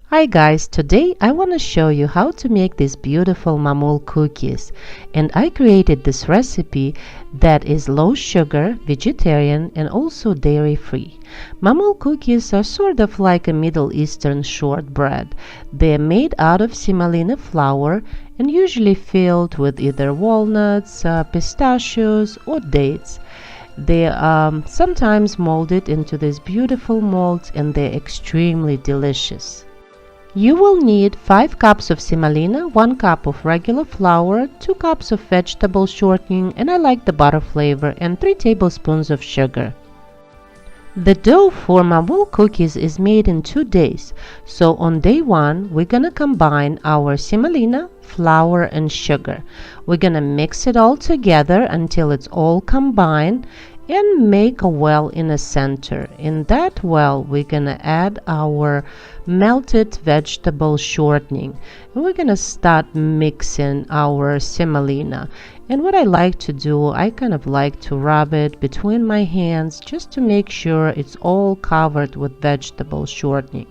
Hi guys, today I want to show you how to make these beautiful Maamoul cookies, and I created this recipe that is low sugar, vegetarian and also dairy free. Maamoul cookies are sort of like a Middle Eastern shortbread. They're made out of semolina flour and usually filled with either walnuts, pistachios or dates. They are sometimes molded into these beautiful molds and they're extremely delicious. You will need 5 cups of semolina, 1 cup of regular flour, 2 cups of vegetable shortening, and I like the butter flavor, and 3 tablespoons of sugar. The dough for Maamoul cookies is made in 2 days, so on day 1 we're gonna combine our semolina, flour and sugar. We're gonna mix it all together until it's all combined and make a well in the center. In that well we're gonna add our melted vegetable shortening, and we're gonna start mixing our semolina. And what I like to do, I kind of like to rub it between my hands just to make sure it's all covered with vegetable shortening.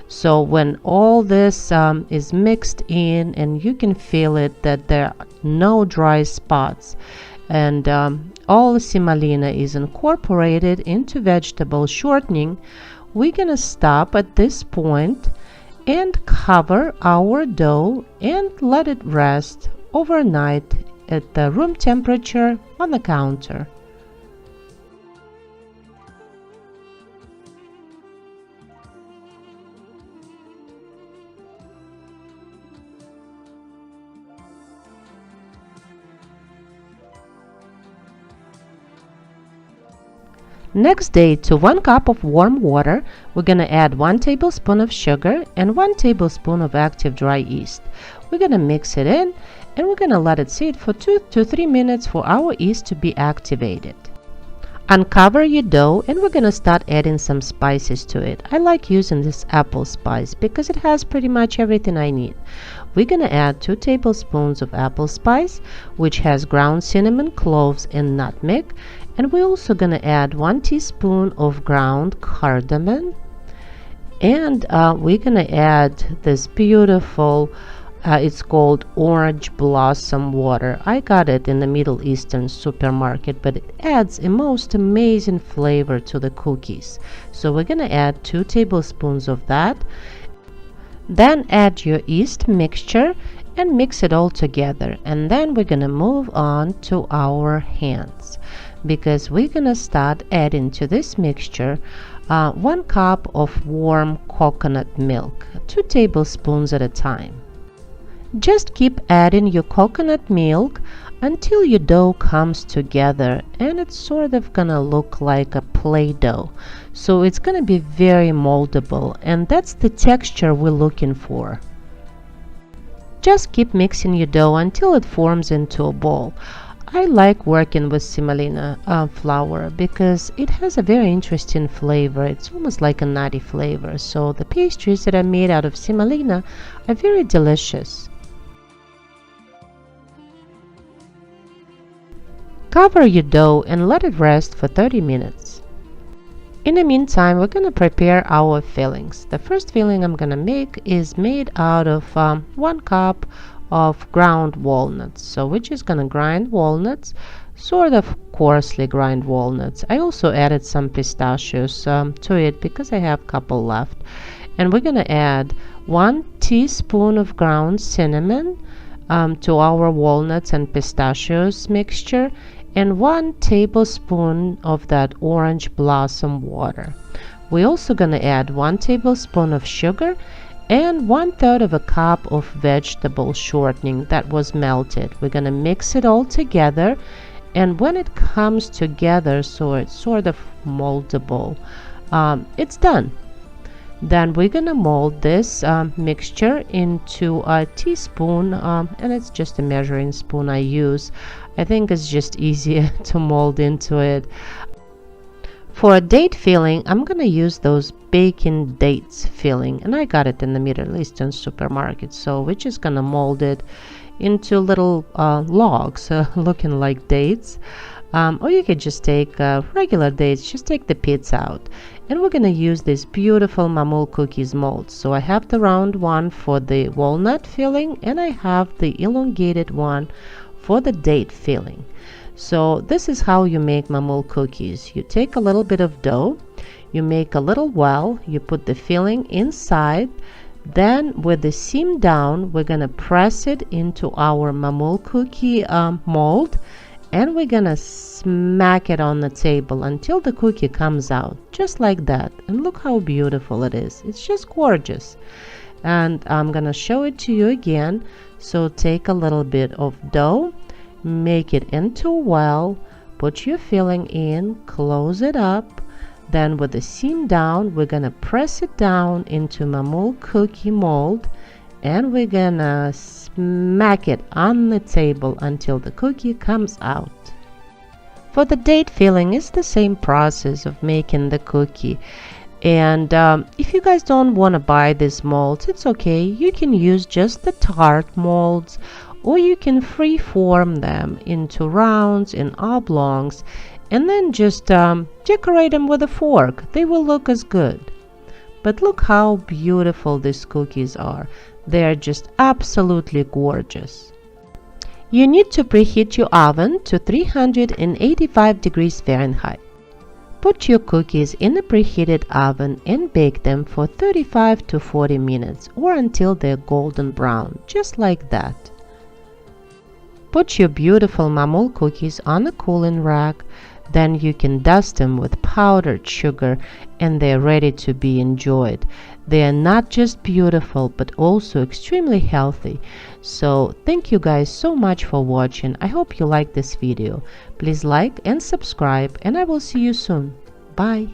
So when all this is mixed in, and you can feel it that there are no dry spots, and all the semolina is incorporated into vegetable shortening, we're gonna stop at this point and cover our dough and let it rest overnight at the room temperature on the counter. Next day, to 1 cup of warm water, we're going to add 1 tablespoon of sugar and 1 tablespoon of active dry yeast. We're going to mix it in and we're going to let it sit for 2 to 3 minutes for our yeast to be activated. Uncover your dough and we're going to start adding some spices to it. I like using this apple spice because it has pretty much everything I need. We're going to add 2 tablespoons of apple spice, which has ground cinnamon, cloves and nutmeg. And we're also going to add 1 teaspoon of ground cardamom, and we're going to add this beautiful it's called orange blossom water. I got it in the Middle Eastern supermarket, but it adds a most amazing flavor to the cookies. So we're going to add 2 tablespoons of that. Then add your yeast mixture and mix it all together, and then we're going to move on to our hands, because we're gonna start adding to this mixture 1 cup of warm coconut milk, 2 tablespoons at a time. Just keep adding your coconut milk until your dough comes together and it's sort of gonna look like a Play-Doh. So it's gonna be very moldable, and that's the texture we're looking for. Just keep mixing your dough until it forms into a ball. I like working with semolina flour because it has a very interesting flavor. It's almost like a nutty flavor. So the pastries that are made out of semolina are very delicious. Cover your dough and let it rest for 30 minutes. In the meantime, we're going to prepare our fillings. The first filling I'm going to make is made out of 1 cup of ground walnuts. So we're just gonna grind walnuts, sort of coarsely grind walnuts. I also added some pistachios to it because I have a couple left. And we're gonna add 1 teaspoon of ground cinnamon to our walnuts and pistachios mixture, and 1 tablespoon of that orange blossom water. We're also gonna add 1 tablespoon of sugar and 1/3 of a cup of vegetable shortening that was melted. We're going to mix it all together, and when it comes together so it's sort of moldable, it's done. Then we're going to mold this mixture into a teaspoon, and it's just a measuring spoon I use. I think it's just easier to mold into it. For a date filling, I'm going to use those baking dates filling, and I got it in the Middle Eastern supermarket. So we're just going to mold it into little logs looking like dates. Or you could just take regular dates, just take the pits out. And we're going to use this beautiful Maamoul cookies mold. So I have the round one for the walnut filling, and I have the elongated one for the date filling. So this is how you make Maamoul cookies. You take a little bit of dough, you make a little well, you put the filling inside, then with the seam down, we're gonna press it into our Maamoul cookie mold, and we're gonna smack it on the table until the cookie comes out, just like that. And look how beautiful it is. It's just gorgeous. And I'm gonna show it to you again. So take a little bit of dough, make it into a well, put your filling in, close it up. Then with the seam down, we're gonna press it down into Maamoul cookie mold, and we're gonna smack it on the table until the cookie comes out. For the date filling, it's the same process of making the cookie. And if you guys don't want to buy these molds, it's okay. You can use just the tart molds, or you can free form them into rounds and oblongs, and then just decorate them with a fork. They will look as good. But look how beautiful these cookies are. They are just absolutely gorgeous. You need to preheat your oven to 385 degrees Fahrenheit. Put your cookies in the preheated oven and bake them for 35 to 40 minutes or until they're golden brown, just like that. Put your beautiful Maamoul cookies on the cooling rack. Then you can dust them with powdered sugar, and they're ready to be enjoyed. They are not just beautiful but also extremely healthy. So thank you guys so much for watching. I hope you liked this video. Please like and subscribe, and I will see you soon. Bye.